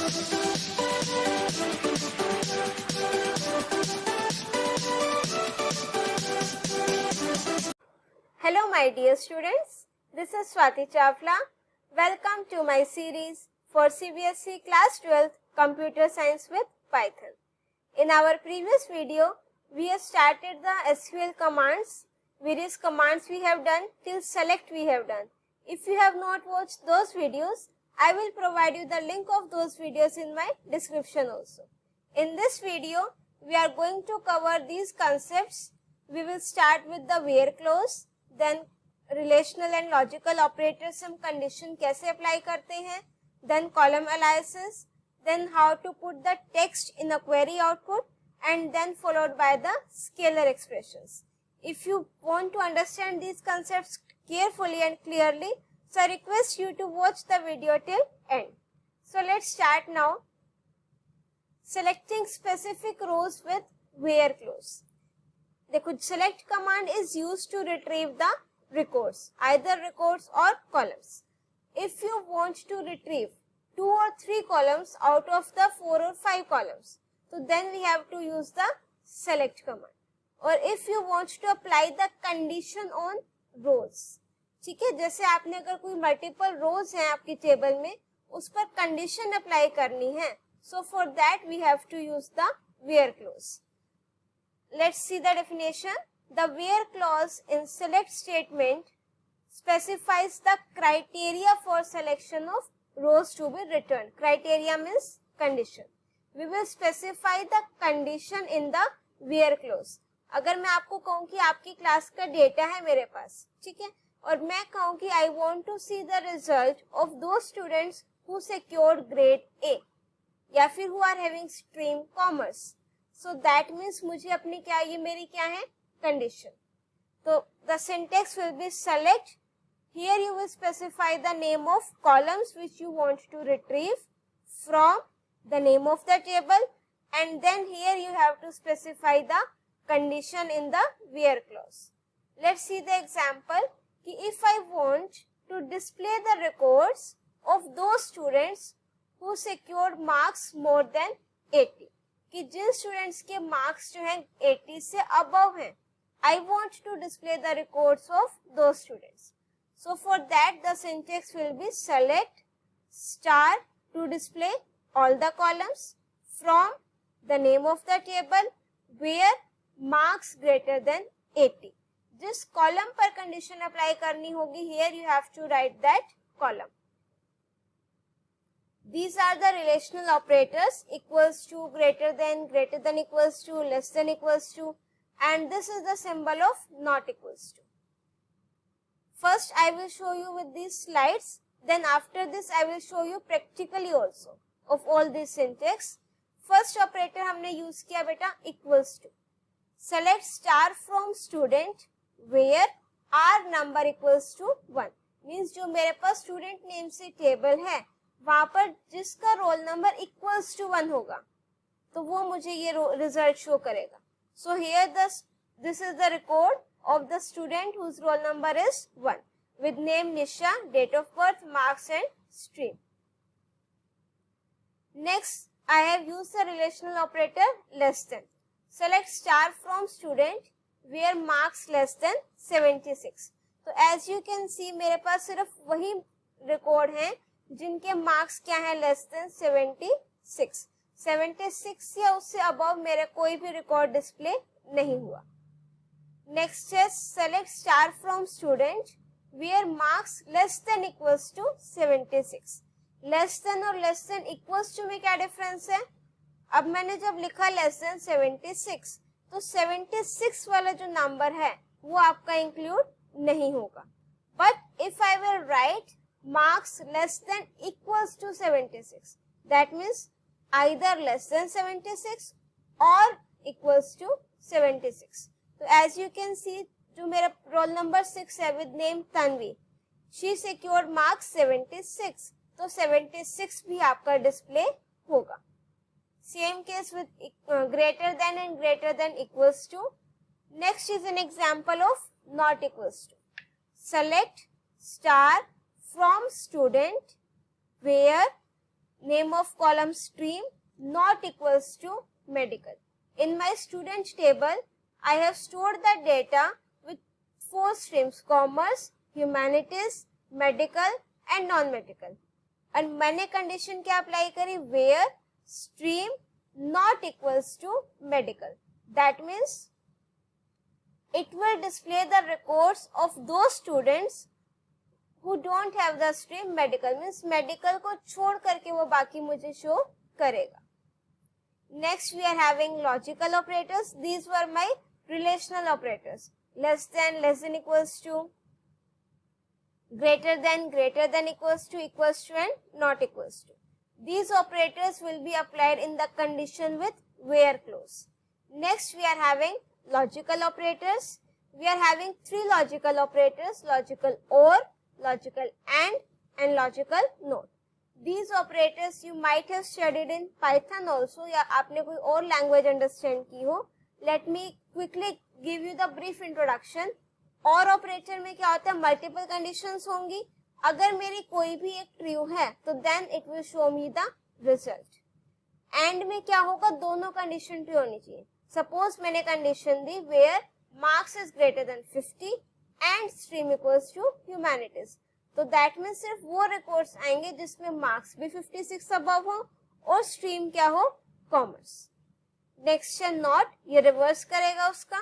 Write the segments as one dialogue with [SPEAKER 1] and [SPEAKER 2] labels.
[SPEAKER 1] Hello my dear students, this is Swati Chawla. Welcome to my series for CBSE Class 12 Computer Science with Python. In our previous video, we have started the SQL commands. Various commands we have done till select we have done. If you have not watched those videos, I will provide you the link of those videos in my description also. In this video, we are going to cover these concepts. We will start with the where clause, then relational and logical operators हम condition कैसे apply करते हैं, then column aliases, then how to put the text in a query output, and then followed by the scalar expressions. If you want to understand these concepts carefully and clearly, so I request you to watch the video till end. So let's start now. Selecting specific rows with where clause. देखो, select command is used to retrieve the records, either records or columns. If you want to retrieve 2 or 3 columns out of the 4 or 5 columns, so then we have to use the select command. Or if you want to apply the condition on rows, ठीक है, जैसे आपने अगर कोई multiple रोज हैं आपकी table में, उस पर कंडीशन अप्लाई करनी है, so for that we have to use the where clause. Let's see the definition. The where clause in select statement specifies the criteria for selection of rows to be returned. Criteria means condition. We will specify the condition in the where clause. अगर मैं आपको कहूँ कि आपकी class का data है मेरे पास, ठीक है, और मैं कहूँ कि I want to see the result of those students who secured grade A या फिर who are having stream commerce. So that means मुझे अपनी क्या, ये मेरी क्या है, condition. तो the syntax will be select. Here you will specify the name of columns which you want to retrieve from the name of the table, and then here you have to specify the condition in the where clause. Let's see the example. कि if I want to display the records of those students who secured marks more than 80, कि जिन students के marks जो हैं 80 से above हैं, I want to display the records of those students. So for that the syntax will be select star to display all the columns from the name of the table where marks greater than 80. जिस column पर condition apply करनी होगी, here you have to write that column. These are the relational operators: equals to, greater than equals to, less than equals to, and this is the symbol of not equals to. First I will show you with these slides, then after this I will show you practically also of all this syntax. First operator हमने use किया बेटा equals to. Select star from student where r number equals to 1. Means जो मेरे पास student name से table है, वहां पर जिसका रोल नंबर इक्वल्स टू 1 होगा, तो वो मुझे ये रिजल्ट शो करेगा. So here this is the record of the student whose roll number is 1 with name Nisha, date of birth, marks and stream. Next I have used the relational operator less than. Select star from student where marks less than 76. तो as you can सी मेरे पास सिर्फ वही record हैं जिनके marks क्या है, less than 76. 76 या उससे अबव मेरे कोई भी रिकॉर्ड डिस्प्ले नहीं हुआ. नेक्स्ट है select star from student where marks less than equals to 76. Less than और लेस देन इक्वल्स टू में क्या डिफरेंस है? अब मैंने जब लिखा लेस देन 76, तो 76 वाला जो नंबर है वो आपका इंक्लूड नहीं होगा. But if I will write marks less than equals to 76, that means either less than 76 or equals to 76. तो as you can see, जो मेरा roll number 6 है with name Tanvi, she secured marks 76, तो 76 भी आपका display होगा. Same case with greater than and greater than equals to. Next is an example of not equals to. Select star from student where name of column stream not equals to medical. In my student table, I have stored the data with 4 streams: commerce, humanities, medical and non-medical. And मैंने condition क्या apply करी? Where stream not equals to medical. That means it will display the records of those students who don't have the stream medical. Means medical को छोड़ करके वो बाकी मुझे show करेगा. Next we are having logical operators. These were my relational operators. Less than equals to, greater than equals to, and not equals to. These operators will be applied in the condition with where clause. Next we are having logical operators. We are having 3 logical operators: logical or, logical and logical not. These operators you might have studied in Python also, या आपने कोई और language understand की हो. Let me quickly give you the brief introduction. और operator में क्या होता है? Multiple conditions होंगी. अगर मेरी कोई भी एक ट्रू है तो then it will show me the result. And में क्या होगा? दोनों condition ट्रू होनी चाहिए. Suppose मैंने condition the where marks is greater than 50 and stream equals to humanities. तो दैट मीन सिर्फ वो रिकॉर्ड्स आएंगे जिसमें मार्क्स भी 56 अबव हो और स्ट्रीम क्या हो? कॉमर्स. नेक्स्ट है नॉट, ये रिवर्स करेगा उसका.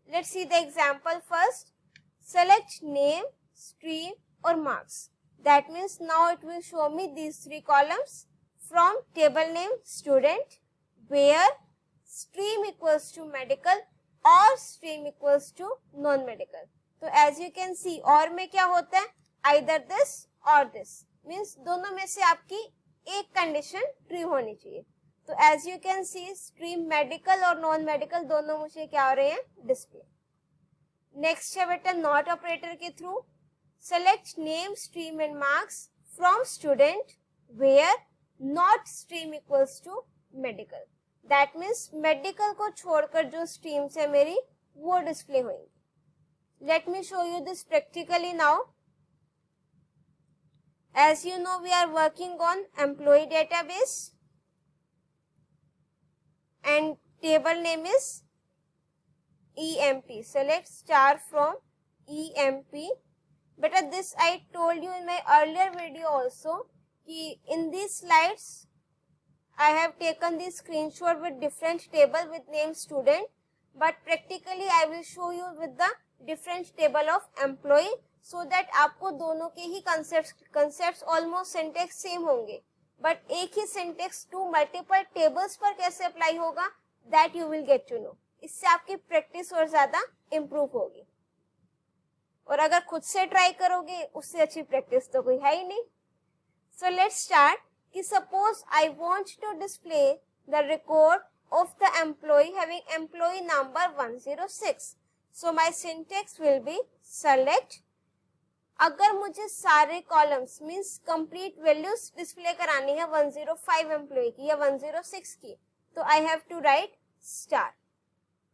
[SPEAKER 1] Let's see the example first. Select name, stream और marks. That means now it will show me these 3 columns from table name student where stream equals to medical or stream equals to non medical. तो as you can see or में क्या होता है? either this or this. Means दोनों में से आपकी एक कंडीशन ट्रू होनी चाहिए. तो as you can see stream medical और नॉन मेडिकल दोनों मुझे क्या हो रहे हैं? डिस्प्ले. नेक्स्ट है बेटा नॉट ऑपरेटर के through. Select name, stream and marks from student where not stream equals to medical. That means medical को छोड़कर जो स्ट्रीम्स है मेरी वो डिस्प्ले होंगी. Let me show you this practically now. As you know, we are working on employee database and table name is EMP. Select star from EMP. But this I told you in my earlier video also कि in these slides I have taken this screenshot with different table with name student, but practically I will show you with the different table of employee so that आपको दोनों के ही concepts almost syntax same होंगे, but एक ही syntax to multiple tables पर कैसे apply होगा that you will get to know. इससे आपकी practice और ज़्यादा improve होगी. और अगर खुद से try करोगे उससे अच्छी practice तो कोई है ही नहीं. So let's start. कि suppose I want to display the record of the employee having employee number 106. So my syntax will be select. अगर मुझे सारे columns means complete values display करानी है 105 एम्प्लॉय की या 106 की, तो I have to write star.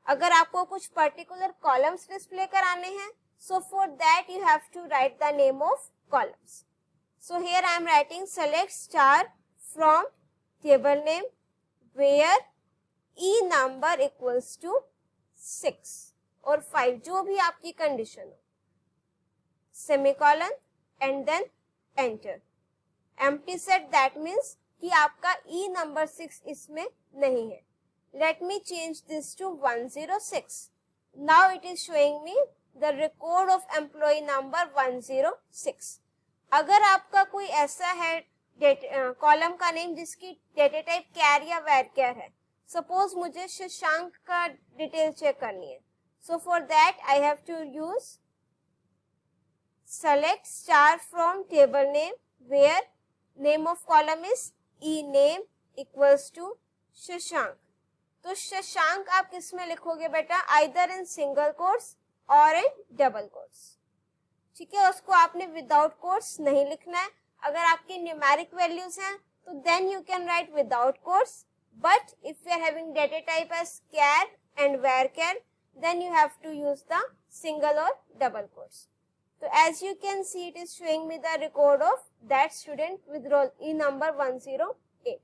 [SPEAKER 1] अगर आपको कुछ पर्टिकुलर कॉलम्स डिस्प्ले कराने हैं, so for that you have to write the name of columns. So here I am writing select star from table name where E number equals to 6 और 5 जो भी आपकी condition हो. Semicolon and then enter. Empty set that means कि आपका E number 6 इसमें नहीं है. Let me change this to 106. Now it is showing me the record of employee number 106. अगर आपका कोई ऐसा है कॉलम का नेम जिसकी डेटा टाइप कैर या वेर कैर है, सपोज मुझे शशांक का डिटेल चेक करनी है, so for that I have to use select star from table name where name of column is E name equals to Shashank. तो शशांक आप किस में लिखोगे बेटा? आइदर इन सिंगल कोट्स और इन डबल कोट्स. ठीक है, उसको आपने विदाउट कोट्स नहीं लिखना है. अगर आपकी न्यूमेरिक वैल्यूज हैं तो then you can write without quotes, but if you are having data type as char and varchar then you have to use the single और डबल कोट्स. तो as you can see it is showing me the record of that student with roll E number 108.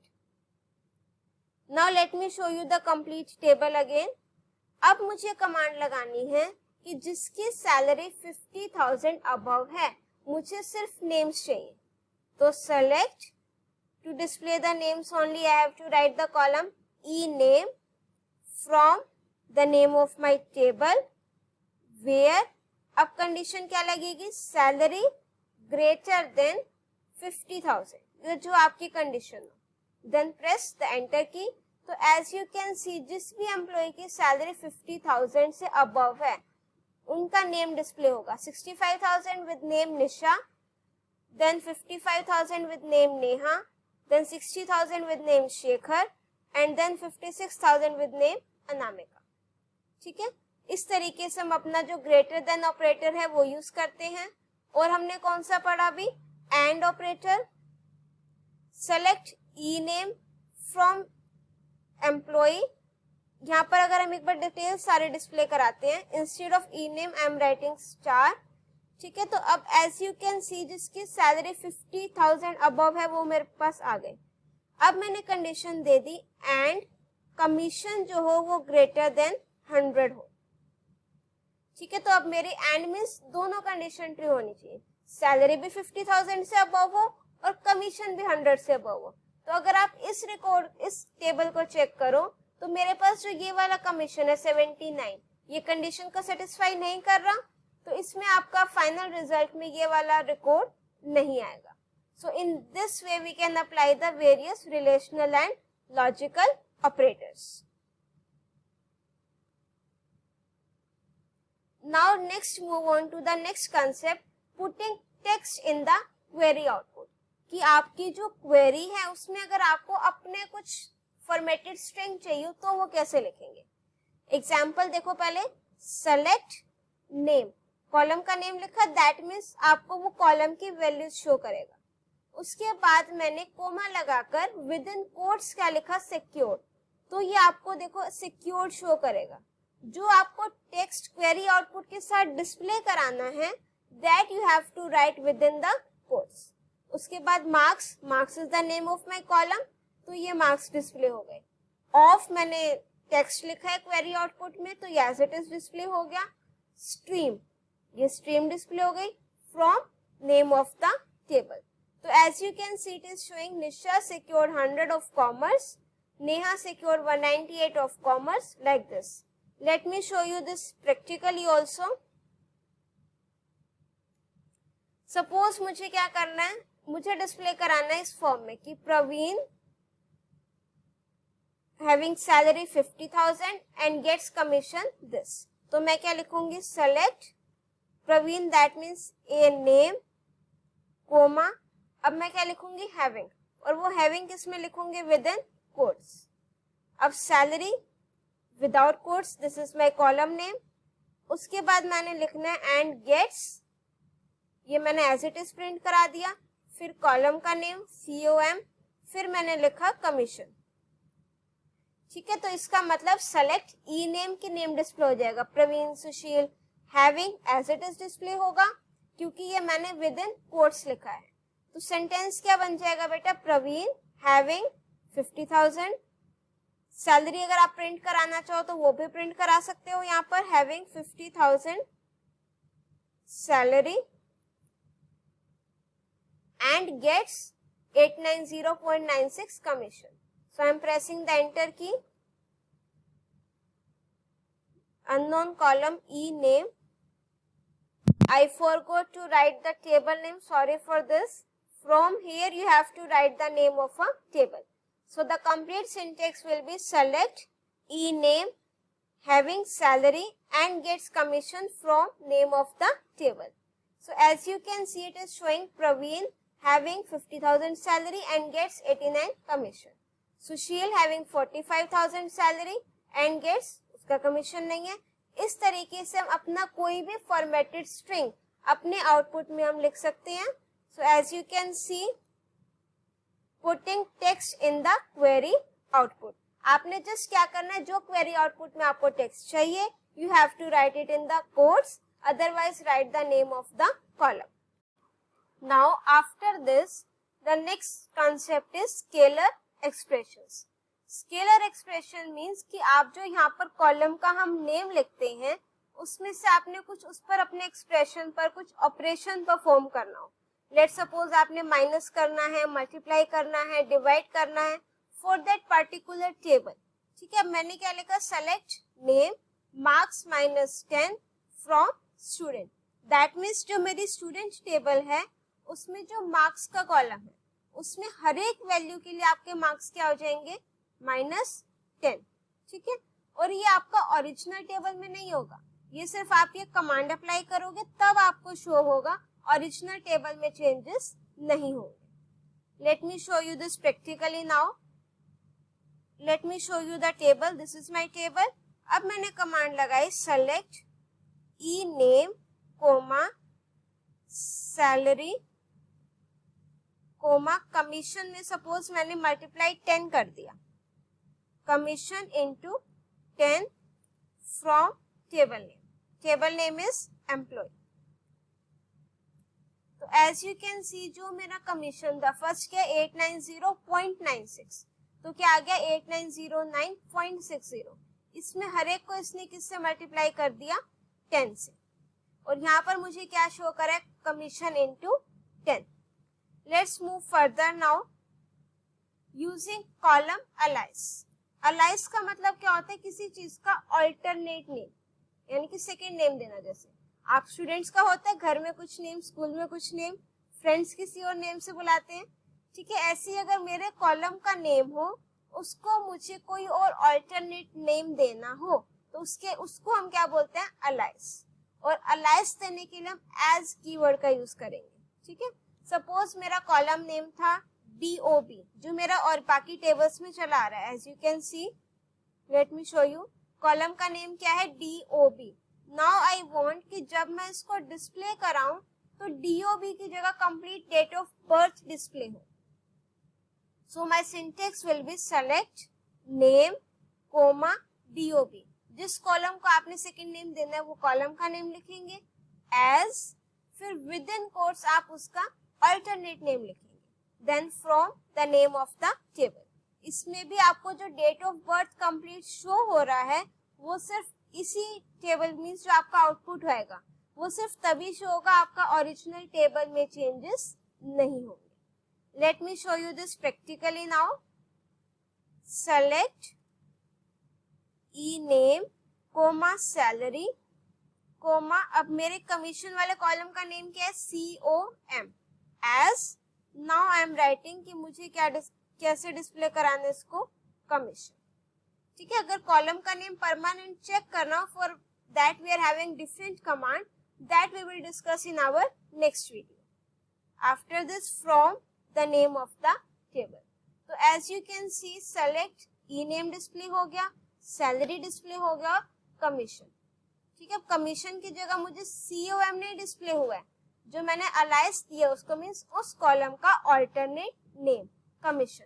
[SPEAKER 1] Now let me show you the complete table again. अब मुझे command लगानी है कि जिसकी salary 50,000 above है, मुझे सिर्फ नेम्स चाहिए. तो select to display the names only, I have to write the column E name from the name of my table where, अब कंडीशन क्या लगेगी, सैलरी ग्रेटर देन 50,000, ये जो आपकी कंडीशन हो. देन प्रेस द एंटर की. तो एज यू कैन सी, जिस भी एम्प्लॉय की सैलरी 50,000 से अबव है उनका नेम डिस्प्ले होगा. 65,000 with name Nisha, then 55,000 with name Neha, then 60,000 with name Shekhar and then 56,000 with name Anamika. ठीक है, इस तरीके से हम अपना जो ग्रेटर देन ऑपरेटर है वो यूज करते हैं. और हमने कौन सा पढ़ा अभी, and operator. Select E name from employ. यहाँ पर अगर हम एक बार डिटेल सारे डिस्प्ले कराते हैं, instead of E name I am writing star. ठीक है, तो अब एज यू कैन सी जिसकी सैलरी 50,000 अबव है वो मेरे पास आ गए. अब मैंने condition they the and commission जो हो वो ग्रेटर देन 100 हो. ठीक है, तो अब मेरी एंड मीन्स दोनों कंडीशन ट्रू होनी चाहिए, सैलरी भी 50,000 से अबव हो और कमीशन भी 100 से अबव हो. तो अगर आप इस रिकॉर्ड, इस टेबल को चेक करो तो मेरे पास जो ये वाला कमीशन है 79, ये कंडीशन को सेटिस्फाई नहीं कर रहा, तो इसमें आपका फाइनल रिजल्ट में ये वाला रिकॉर्ड नहीं आएगा. So in this way we can apply the various relational and logical operators. Now next move on to the next concept, putting text in the query output. कि आपकी जो क्वेरी है उसमें अगर आपको अपने कुछ फॉर्मेटेड स्ट्रिंग चाहिए तो वो कैसे लिखेंगे. एग्जाम्पल देखो पहले, सेलेक्ट नेम, कॉलम का नेम लिखा, दैट मीन्स आपको वो कॉलम की वैल्यूज शो करेगा. उसके बाद मैंने कोमा लगाकर विद इन कोट्स क्या लिखा, सिक्योर्ड, तो ये आपको देखो सिक्योर्ड शो करेगा. जो आपको टेक्स्ट क्वेरी आउटपुट के साथ डिस्प्ले कराना है that you have to write within the quotes. उसके बाद marks, marks is the name of my column, तो ये मार्क्स डिस्प्ले हो गए. ऑफ मैंने टेक्स्ट लिखा है क्वेरी आउटपुट में तो एज इट इज डिस्प्ले हो गया. स्ट्रीम, ये स्ट्रीम डिस्प्ले हो गई. From name of the table, तो as you can see it is showing Nisha secured 100 of commerce, Neha secured 198 of commerce, like this. Let me show you this practically also. Suppose मुझे क्या करना है, मुझे display कराना है इस फॉर्म में कि Praveen having salary 50,000 and gets commission this. तो मैं क्या लिखूंगी, select Praveen, that means a name, comma, अब मैं क्या लिखूंगी, having, और वो having किस में लिखूंगी, within quotes. अब salary without quotes, this is my column name. उसके बाद मैंने लिखना है एंड गेट्स, ये मैंने एज इट इज प्रिंट करा दिया. फिर कॉलम का नेम COM, फिर मैंने लिखा कमीशन. ठीक है, तो इसका मतलब सेलेक्ट ई नेम की नेम डिस्प्ले हो जाएगा, Praveen Sushil. Having as it is display होगा क्योंकि ये मैंने विद इन कोट्स लिखा है. तो सेंटेंस क्या बन जाएगा बेटा, प्रवीण हैविंग 50,000. सैलरी अगर आप प्रिंट कराना चाहो तो वो भी प्रिंट करा सकते हो यहाँ पर, having 50,000 salary and gets 890.96 commission. So I am pressing the enter key. Unknown column ename, I forgot to write the table name, sorry for this. From here you have to write the name of a table. So the complete syntax will be select e name having salary and gets commission from name of the table. So as you can see, it is showing Praveen having 50,000 salary and gets 89 commission. Sushil having 45,000 salary and gets, उसका commission नहीं है. इस तरीके से हम अपना कोई भी फॉर्मेटेड स्ट्रिंग अपने आउटपुट में हम लिख सकते हैं. So as you can see, putting text in the query output. आपने जस्ट क्या करना है, जो क्वेरी आउटपुट में आपको टेक्स्ट चाहिए you have to write it in the quotes, otherwise write the name of the column. Now after this, the next concept is scalar expressions. Scalar expression means कि आप जो यहाँ पर कॉलम का हम नेम लिखते हैं उसमें से आपने कुछ उस पर अपने एक्सप्रेशन पर कुछ ऑपरेशन परफॉर्म करना हो. लेट्स सपोज आपने माइनस करना है, मल्टीप्लाई करना है, डिवाइड करना है फॉर दैट पर्टिकुलर टेबल. ठीक है, मैंने क्या लिखा, select name marks -10 from student. That means जो मेरी स्टूडेंट टेबल है उसमें जो मार्क्स का कॉलम है उसमें हर एक वैल्यू के लिए आपके मार्क्स क्या हो जाएंगे, -10. ठीक है, और ये आपका ओरिजिनल टेबल में नहीं होगा, ये सिर्फ आप ये कमांड अप्लाई करोगे तब आपको शो होगा, ओरिजिनल टेबल में चेंजेस नहीं होंगे. Let me show you this practically now. Let me show you the table. This is my table. अब मैंने कमांड लगाई सेलेक्ट ई name comma salary comma commission में सपोज मैंने मल्टीप्लाई 10 कर दिया, commission into 10 from table name. Table name is employee. तो as you can see जो मेरा कमीशन था फर्स्ट क्या 890.96, तो क्या आ गया 8909.60. इसमें हर एक को इसने किससे मल्टीप्लाई कर दिया, 10 से. और यहाँ पर मुझे क्या शो करा है, commission into 10. Let's move further now using column Alice. Alice का मतलब क्या होता है, किसी चीज का अल्टरनेट नेम, यानी कि सेकेंड नेम देना. जैसे आप स्टूडेंट्स का होता है घर में कुछ नेम, स्कूल में कुछ नेम, फ्रेंड्स किसी और नेम से बुलाते हैं. ठीक है, ऐसे अगर मेरे कॉलम का नेम हो उसको मुझे कोई और अल्टरनेट नेम देना हो तो उसको हम क्या बोलते हैं, अलाइस. और अलाइस देने के लिए हम एज कीवर्ड का यूज करेंगे. ठीक है, सपोज मेरा कॉलम नेम था DOB जो मेरा और बाकी टेबल्स में चला आ रहा है. As you can see, let me show you, column का नेम क्या है, DOB. नाउ आई वांट कि जब मैं इसको डिस्प्ले कराऊं तो DOB की जगह complete date of birth display हो. So my syntax will be select name comma DOB. जिस कॉलम को आपने सेकंड नेम देना है वो कॉलम का नेम लिखेंगे एज, फिर विद इन कोट्स आप उसका अल्टरनेट नेम लिखेंगे, then from the name of the table. इसमें भी आपको जो date of birth complete show हो रहा है वो सिर्फ इसी टेबल मीन्स जो आपका आउटपुट होएगा वो सिर्फ तभी शो होगा, आपका ओरिजिनल टेबल में चेंजेस नहीं होंगे. Let me show you this practically now. Select E name comma salary comma, अब मेरे कमीशन वाले कॉलम का नेम क्या है, COM. As now I am writing कि मुझे कैसे डिस्प्ले कराना है इसको, कमीशन. ठीक है, अगर कॉलम का नेम परमानेंट चेक करना, for that we are having different command that we will discuss in our next video. After this from the name of the table. तो as you can see select E name display हो गया, salary display हो गया, commission. ठीक है, commission की जगह मुझे COM नहीं डिस्प्ले हुआ है, जो मैंने अलाइस दिया उसको मीन्स उस कॉलम का alternate name commission,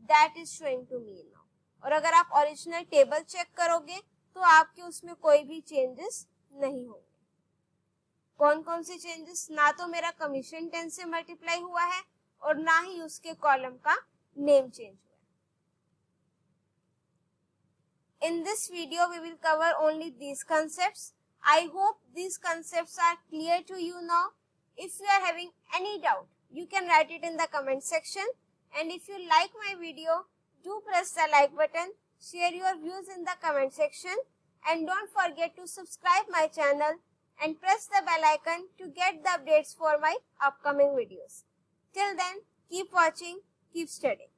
[SPEAKER 1] that is showing to me now. और अगर आप ओरिजिनल टेबल चेक करोगे तो आपके उसमें कोई भी चेंजेस नहीं होंगे. कौन कौन से चेंजेस, ना तो मेरा कमीशन 10 से मल्टीप्लाई हुआ है और ना ही उसके कॉलम का नेम चेंज हुआ है. In this video, we will cover only these concepts. I hope these concepts are clear to you now. If you are having any doubt, you can write it in the comment section. And if you like my video, do press the like button, share your views in the comment section, and don't forget to subscribe my channel and press the bell icon to get the updates for my upcoming videos. Till then, keep watching, keep studying.